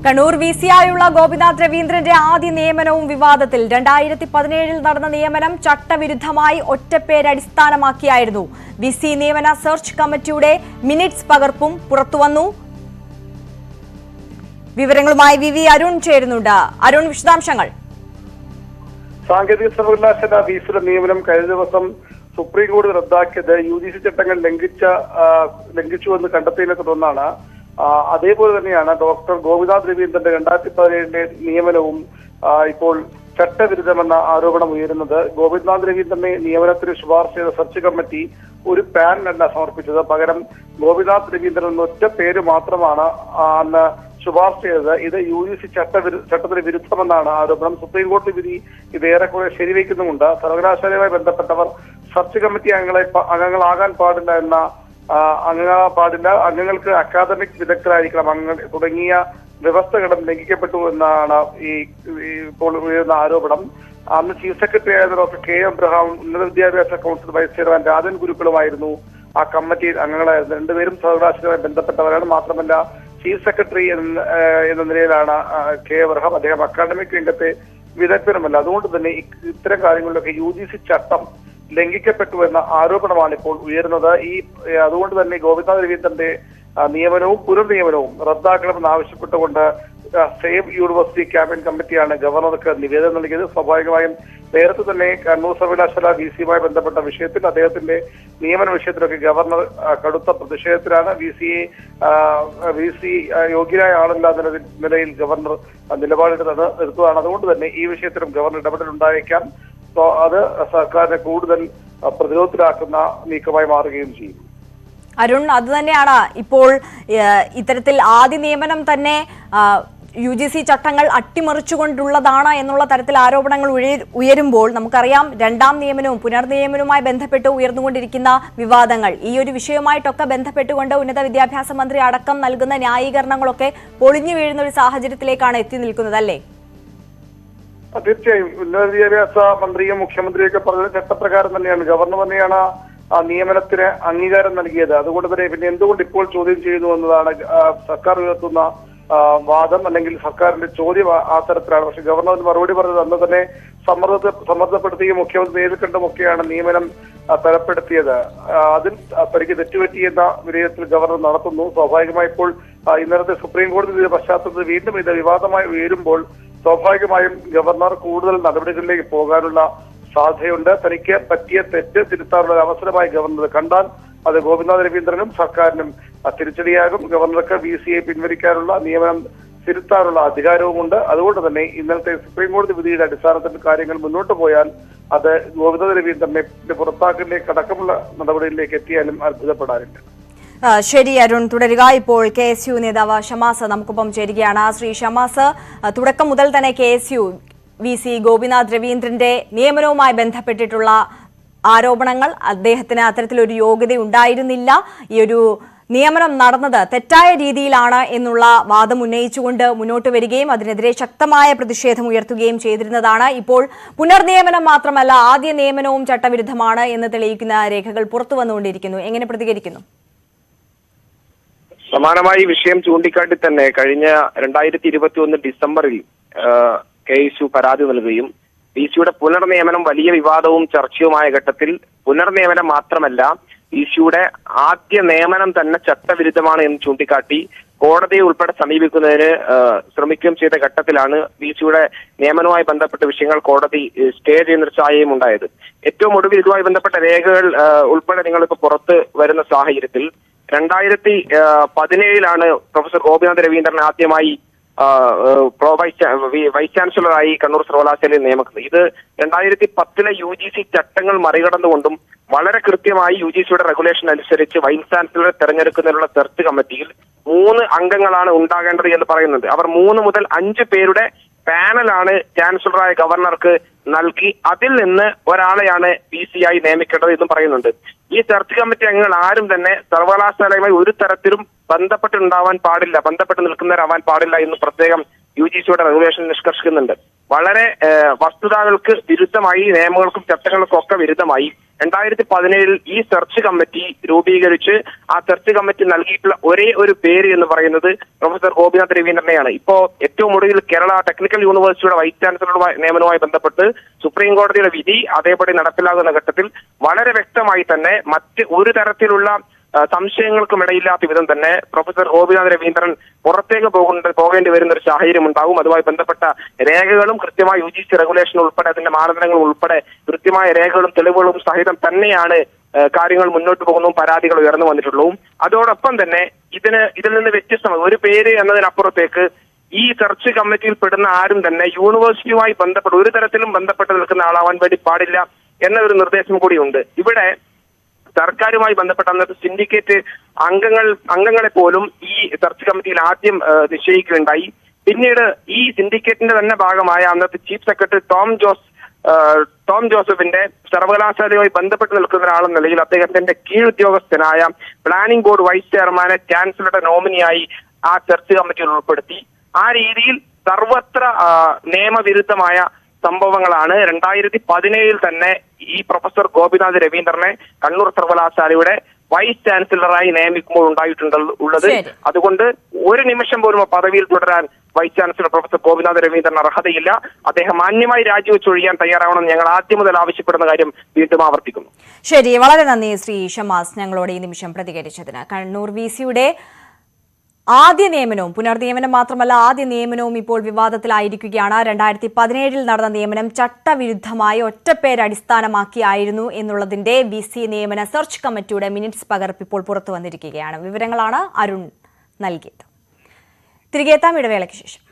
കണ്ണൂർ വിസിയായുള്ള ഗോപിനാഥ് രവീന്ദ്രന്റെ ആദ്യ നിയമനവും വിവാദത്തിൽ. 2017 നടന്ന നിയമനം ചട്ടവിരുദ്ധമായി ഒറ്റപ്പേര് അടിസ്ഥാനമാക്കിയായിരുന്നു. വിസി നിയമന സെർച്ച് കമ്മിറ്റിയുടെ മിനിറ്റ്സ് പകർപ്പും പുറത്തുവന്നു. വിവരങ്ങളുമായി വി അരുൺ ചേരുന്നുണ്ട്. അരുൺ, വിശദാംശങ്ങൾ. സാങ്കേതിക സർവകലാശാല വിസിയുടെ നിയമനം കഴിഞ്ഞ ദിവസം സുപ്രീം കോടതി റദ്ദാക്കിയത് UGC ചട്ടങ്ങൾ ലംഘിച്ചുവെന്ന് കണ്ടെത്തിയതിനെ തുടർന്നാണ്. അതേപോലെ തന്നെയാണ് ഡോക്ടർ ഗോപിനാഥ് രവീന്ദ്രന്റെ 2017 നിയമനവും ഇപ്പോൾ ചട്ടവിരുദ്ധമെന്ന ആരോപണം ഉയരുന്നത്. ഗോപിനാഥ് രവീന്ദ്രനെ നിയമനത്തിന് ശുപാർശ ചെയ്ത സെർച്ച് കമ്മിറ്റി ഒരു പാനലല്ല സമർപ്പിച്ചത്. പകരം ഗോപിനാഥ് രവീന്ദ്രൻ എന്ന ഒറ്റ പേര് മാത്രമാണ് അന്ന് ശുപാർശ ചെയ്തത്. ഇത് UGC ചട്ടത്തിന് വിരുദ്ധമെന്നാണ് ആരോപണം. സുപ്രീം കോടതി വിധി ഇത് ഏറെക്കുറെ ശരിവയ്ക്കുന്നുമുണ്ട്. സർവകലാശാലയുമായി ബന്ധപ്പെട്ടവർ സെർച്ച് കമ്മിറ്റി അംഗങ്ങളാകാൻ പാടില്ല എന്ന അംഗങ്ങൾക്ക് അക്കാദമിക് വിദഗ്ധരായിരിക്കണം അംഗങ്ങൾ തുടങ്ങിയ വ്യവസ്ഥകളും ലംഘിക്കപ്പെട്ടു എന്നാണ് ഇപ്പോൾ ഉയരുന്ന ആരോപണം. അന്ന് ചീഫ് സെക്രട്ടറി ആയിരുന്ന ഡോക്ടർ കെ എബ്രഹാം, ഉന്നത വിദ്യാഭ്യാസ കൗൺസിൽ വൈസ് ചെയർമാൻ രാജൻ ഗുരുക്കളുമായിരുന്നു ആ കമ്മിറ്റിയിൽ അംഗങ്ങളായിരുന്നു. രണ്ടുപേരും സർവകലാശാലയുമായി ബന്ധപ്പെട്ടവരാണ്. മാത്രമല്ല ചീഫ് സെക്രട്ടറി എന്ന നിലയിലാണ് കെ എബ്രഹാം. അദ്ദേഹം അക്കാദമിക് രംഗത്തെ വിദഗ്ധനുമല്ല. അതുകൊണ്ട് തന്നെ ഇത്തരം കാര്യങ്ങളിലൊക്കെ UGC ചട്ടം ലംഘിക്കപ്പെട്ടു എന്ന ആരോപണമാണ് ഇപ്പോൾ ഉയരുന്നത്. അതുകൊണ്ട് തന്നെ ഗോപിനാഥ് രവീന്ദ്രന്റെ നിയമനവും പുനർനിയമനവും റദ്ദാക്കണമെന്ന് ആവശ്യപ്പെട്ടുകൊണ്ട് സേവ് യൂണിവേഴ്സിറ്റി ക്യാബിനറ്റ് കമ്മിറ്റിയാണ് ഗവർണർക്ക് നിവേദനം നൽകിയത്. സ്വാഭാവികമായും നേരത്തെ തന്നെ കണ്ണൂർ സർവകലാശാല വിസിയുമായി ബന്ധപ്പെട്ട വിഷയത്തിൽ അദ്ദേഹത്തിന്റെ നിയമന വിഷയത്തിലൊക്കെ ഗവർണർ കടുത്ത പ്രതിഷേധത്തിലാണ്. വിസി യോഗ്യനായ ആളല്ല എന്ന നിലയിൽ ഗവർണർ നിലപാടെടുത്ത് നിർത്തുകയാണ്. അതുകൊണ്ട് തന്നെ ഈ വിഷയത്തിലും ഗവർണർ ഇടപെടലുണ്ടായേക്കാം. അത് സർക്കാരിനെ കൂടുതൽ പ്രതിരോധത്തിലാക്കുന്ന നീക്കമായി മാറുകയും ചെയ്യും. അരുൺ, അത് തന്നെയാണ് ഇപ്പോൾ ഇത്തരത്തിൽ ആദ്യ നിയമനം തന്നെ UGC ചട്ടങ്ങൾ അട്ടിമറിച്ചുകൊണ്ടുള്ളതാണ് എന്നുള്ള തരത്തിൽ ആരോപണങ്ങൾ ഉയരുമ്പോൾ നമുക്കറിയാം രണ്ടാം നിയമനവും പുനർനിയമനവുമായി ബന്ധപ്പെട്ട് ഉയർന്നുകൊണ്ടിരിക്കുന്ന വിവാദങ്ങൾ. ഈ ഒരു വിഷയവുമായിട്ടൊക്കെ ബന്ധപ്പെട്ടുകൊണ്ട് ഉന്നത വിദ്യാഭ്യാസ മന്ത്രി അടക്കം നൽകുന്ന ന്യായീകരണങ്ങളൊക്കെ പൊളിഞ്ഞു വീഴുന്ന ഒരു സാഹചര്യത്തിലേക്കാണ് എത്തി നിൽക്കുന്നത്, അല്ലേ? തീർച്ചയായും ഉന്നത വിദ്യാഭ്യാസ മന്ത്രിയും മുഖ്യമന്ത്രിയൊക്കെ പറഞ്ഞത് ചട്ടപ്രകാരം തന്നെയാണ്. ഗവർണർ തന്നെയാണ് ആ നിയമനത്തിന് അംഗീകാരം നൽകിയത്. അതുകൊണ്ട് തന്നെ പിന്നെ എന്തുകൊണ്ട് ഇപ്പോൾ ചോദ്യം ചെയ്യുന്നു എന്നതാണ് സർക്കാർ ഉയർത്തുന്ന വാദം, അല്ലെങ്കിൽ സർക്കാരിന്റെ ചോദ്യം ആ തരത്തിലാണ്. പക്ഷെ ഗവർണർ മറുപടി പറഞ്ഞത് അന്ന് തന്നെ സമ്മർദ്ദപ്പെടുത്തുകയും മുഖ്യമന്ത്രി നേരിൽ കണ്ടുമൊക്കെയാണ് നിയമനം തരപ്പെടുത്തിയത്. അതിൽ തനിക്ക് തെറ്റുപറ്റിയെന്ന വിലയിരുത്തൽ ഗവർണർ നടത്തുന്നു. സ്വാഭാവികമായി ഇപ്പോൾ ഇന്നലത്തെ സുപ്രീം കോടതി പശ്ചാത്തലത്തിൽ വീണ്ടും ഇത് വിവാദമായി ഉയരുമ്പോൾ സ്വാഭാവികമായും ഗവർണർ കൂടുതൽ നടപടികളിലേക്ക് പോകാനുള്ള സാധ്യതയുണ്ട്. തനിക്ക് പറ്റിയ തെറ്റ് തിരുത്താനുള്ള അവസരമായി ഗവർണർ കണ്ടാൽ അത് ഗോപിനാഥ് രവീന്ദ്രനും സർക്കാരിനും തിരിച്ചടിയാകും. ഗവർണർക്ക് VCയെ പിൻവലിക്കാനുള്ള നിയമനം തിരുത്താനുള്ള അധികാരവുമുണ്ട്. അതുകൊണ്ട് തന്നെ ഇന്നലത്തെ സുപ്രീം കോടതി വിധിയുടെ അടിസ്ഥാനത്തിൽ കാര്യങ്ങൾ മുന്നോട്ട് പോയാൽ അത് ഗോപിനാഥ് രവീന്ദ്രനെ പുറത്താക്കലിലേക്ക് അടക്കമുള്ള നടപടികളിലേക്ക് എത്തിയാലും അത്ഭുതപ്പെടാനില്ല. ശരി അരുൺ, തുടരുക. ഇപ്പോൾ KSU നേതാവ് ഷമാസ് നമുക്കൊപ്പം ചേരുകയാണ്. ശ്രീ ഷമാസ്, തുടക്കം മുതൽ തന്നെ KSU VC ഗോപിനാഥ് രവീന്ദ്രന്റെ നിയമനവുമായി ബന്ധപ്പെട്ടിട്ടുള്ള ആരോപണങ്ങൾ, അദ്ദേഹത്തിന് അത്തരത്തിലൊരു യോഗ്യത ഉണ്ടായിരുന്നില്ല, ഈ ഒരു നിയമനം നടന്നത് തെറ്റായ രീതിയിലാണ് എന്നുള്ള വാദം ഉന്നയിച്ചുകൊണ്ട് മുന്നോട്ട് വരികയും അതിനെതിരെ ശക്തമായ പ്രതിഷേധം ഉയർത്തുകയും ചെയ്തിരുന്നതാണ്. ഇപ്പോൾ പുനർനിയമനം മാത്രമല്ല ആദ്യ നിയമനവും ചട്ടവിരുദ്ധമാണ് എന്ന് തെളിയിക്കുന്ന രേഖകൾ പുറത്തു വന്നുകൊണ്ടിരിക്കുന്നു. എങ്ങനെ പ്രതികരിക്കുന്നു? സമാനമായി വിഷയം ചൂണ്ടിക്കാട്ടി തന്നെ കഴിഞ്ഞ 2021 ഡിസംബറിൽ KSU പരാതി നൽകുകയും VCയുടെ പുനർനിയമനം വലിയ വിവാദവും ചർച്ചയുമായ ഘട്ടത്തിൽ പുനർനിയമനം മാത്രമല്ല VCയുടെ ആദ്യ നിയമനം തന്നെ ചട്ടവിരുദ്ധമാണ് എന്ന് ചൂണ്ടിക്കാട്ടി കോടതിയെ ഉൾപ്പെടെ സമീപിക്കുന്നതിന് ശ്രമിക്കുകയും ചെയ്ത ഘട്ടത്തിലാണ് VCയുടെ നിയമനവുമായി ബന്ധപ്പെട്ട വിഷയങ്ങൾ കോടതി സ്റ്റേ ചെയ്യുന്നൊരു സാഹചര്യം ഉണ്ടായത്. ഏറ്റവും ഒടുവിൽ ഇതുമായി ബന്ധപ്പെട്ട രേഖകൾ ഉൾപ്പെടെ നിങ്ങളിപ്പോൾ പുറത്ത് വരുന്ന സാഹചര്യത്തിൽ 2017 പ്രൊഫസർ ഗോപിനാഥ് രവീന്ദ്രൻ ആദ്യമായി വൈസ് ചാൻസലറായി കണ്ണൂർ സർവകലാശാലയിൽ നിയമിക്കുന്നത്. ഇത് 2010 UGC ചട്ടങ്ങൾ മറികടന്നുകൊണ്ടും വളരെ കൃത്യമായി UGCയുടെ റെഗുലേഷൻ അനുസരിച്ച് വൈസ് ചാൻസലറെ തെരഞ്ഞെടുക്കുന്നതിനുള്ള സെർച്ച് കമ്മിറ്റിയിൽ 3 അംഗങ്ങളാണ് ഉണ്ടാകേണ്ടത് എന്ന് പറയുന്നത്. അവർ 3 മുതൽ 5 പേരുടെ പാനലാണ് ചാൻസലറായ ഗവർണർക്ക് നൽകി അതിൽ നിന്ന് ഒരാളെയാണ് VCയായി നിയമിക്കേണ്ടത് എന്നും പറയുന്നുണ്ട്. ഈ സെർച്ച് കമ്മിറ്റി അംഗങ്ങൾ ആരും തന്നെ സർവകലാശാലയുമായി ഒരു തരത്തിലും ബന്ധപ്പെട്ട് നിൽക്കുന്നവരാവാൻ പാടില്ല എന്ന് പ്രത്യേകം UGCയുടെ റെഗുലേഷൻ നിഷ്കർഷിക്കുന്നുണ്ട്. വളരെ വസ്തുതകൾക്ക് വിരുദ്ധമായി, നിയമങ്ങൾക്കും ചട്ടങ്ങൾക്കും ഒക്കെ വിരുദ്ധമായി 2017 ഈ സെർച്ച് കമ്മിറ്റി രൂപീകരിച്ച് ആ സെർച്ച് കമ്മിറ്റി നൽകിയിട്ടുള്ള ഒരേ ഒരു പേര് എന്ന് പറയുന്നത് പ്രൊഫസർ ഗോപിനാഥ് രവീന്ദ്രനെയാണ്. ഇപ്പോ ഏറ്റവും ഒടുവിൽ കേരള ടെക്നിക്കൽ യൂണിവേഴ്സിറ്റിയുടെ വൈസ് ചാൻസലറുടെ നിയമനവുമായി ബന്ധപ്പെട്ട് സുപ്രീം കോടതിയുടെ വിധി അതേപടി നടപ്പിലാകുന്ന ഘട്ടത്തിൽ വളരെ വ്യക്തമായി തന്നെ മറ്റ് ഒരു തരത്തിലുള്ള സംശയങ്ങൾക്കും ഇടയില്ലാത്ത വിധം തന്നെ പ്രൊഫസർ ഗോപിനാഥ് രവീന്ദ്രൻ പുറത്തേക്ക് പോകേണ്ടി വരുന്ന ഒരു സാഹചര്യം ഉണ്ടാകും. അതുമായി ബന്ധപ്പെട്ട രേഖകളും കൃത്യമായ UGC റെഗുലേഷൻ ഉൾപ്പെടെ അതിന്റെ മാനദണ്ഡങ്ങൾ ഉൾപ്പെടെ കൃത്യമായ രേഖകളും തെളിവുകളും സഹിതം തന്നെയാണ് കാര്യങ്ങൾ മുന്നോട്ട് പോകുന്നതും പരാതികൾ ഉയർന്നു വന്നിട്ടുള്ളതും. അതോടൊപ്പം തന്നെ ഇതിൽ നിന്ന് വ്യത്യസ്തമായി ഒരു പേര് എന്നതിനപ്പുറത്തേക്ക് ഈ സെർച്ച് കമ്മിറ്റിയിൽ പെടുന്ന ആരും തന്നെ യൂണിവേഴ്സിറ്റിയുമായി ബന്ധപ്പെട്ട് ഒരു തരത്തിലും ബന്ധപ്പെട്ട് നിൽക്കുന്ന ആളാവാൻ വേണ്ടി പാടില്ല എന്ന ഒരു നിർദ്ദേശം കൂടിയുണ്ട്. ഇവിടെ സർക്കാരുമായി ബന്ധപ്പെട്ട അന്നത്തെ സിൻഡിക്കേറ്റ് അംഗങ്ങളെ പോലും ഈ സെർച്ച് കമ്മിറ്റിയിൽ ആദ്യം നിശ്ചയിക്കുകയുണ്ടായി. പിന്നീട് ഈ സിൻഡിക്കേറ്റിന്റെ തന്നെ ഭാഗമായ അന്നത്തെ ചീഫ് സെക്രട്ടറി ടോം ജോസഫിന്റെ സർവകലാശാലയുമായി ബന്ധപ്പെട്ട് നിൽക്കുന്ന ഒരാളെന്ന നിലയിൽ അദ്ദേഹത്തിന്റെ കീഴുദ്യോഗസ്ഥനായ പ്ലാനിംഗ് ബോർഡ് വൈസ് ചെയർമാനെ ചാൻസലറുടെ നോമിനിയായി ആ സെർച്ച് കമ്മിറ്റിയിൽ ഉൾപ്പെടുത്തി. ആ രീതിയിൽ സർവത്ര നിയമവിരുദ്ധമായ സംഭവങ്ങളാണ് 2017 തന്നെ ഈ പ്രൊഫസർ ഗോപിനാഥ് രവീന്ദ്രനെ കണ്ണൂർ സർവകലാശാലയുടെ വൈസ് ചാൻസലറായി നിയമിക്കുമ്പോൾ ഉണ്ടായിട്ടുള്ളത്. അതുകൊണ്ട് ഒരു നിമിഷം പോലും പദവിയിൽ തുടരാൻ vice chancellor professor Gopinath Raveendran അർഹതയില്ല. അദ്ദേഹം മാന്യമായി രാജിവെച്ചൊഴിയാൻ തയ്യാറാവണമെന്ന് ഞങ്ങൾ ആദ്യം മുതൽ ആവശ്യപ്പെടുന്ന കാര്യം വീണ്ടും ആവർത്തിക്കുന്നു. ശരി, വളരെ നന്ദി ശ്രീ ഷമാസ് ഞങ്ങളോട് ഈ നിമിഷം പ്രതികരിച്ചതിന്. കണ്ണൂർ VCയുടെ ആദ്യ നിയമനവും പുനർനിയമനം മാത്രമല്ല ആദ്യ നിയമനവും ഇപ്പോൾ വിവാദത്തിലായിരിക്കുകയാണ്. 2017 നടന്ന നിയമനം ചട്ടവിരുദ്ധമായി ഒറ്റപ്പേര് അടിസ്ഥാനമാക്കിയായിരുന്നു എന്നുള്ളതിന്റെ VC നിയമന സെർച്ച് കമ്മിറ്റിയുടെ മിനിറ്റ്സ് പകർപ്പ് ഇപ്പോൾ പുറത്തു വന്നിരിക്കുകയാണ്. വിവരങ്ങളാണ് അരുൺ നൽകിയത്. തിരികെ എത്താം ഇടവേളയ്ക്ക് ശേഷം.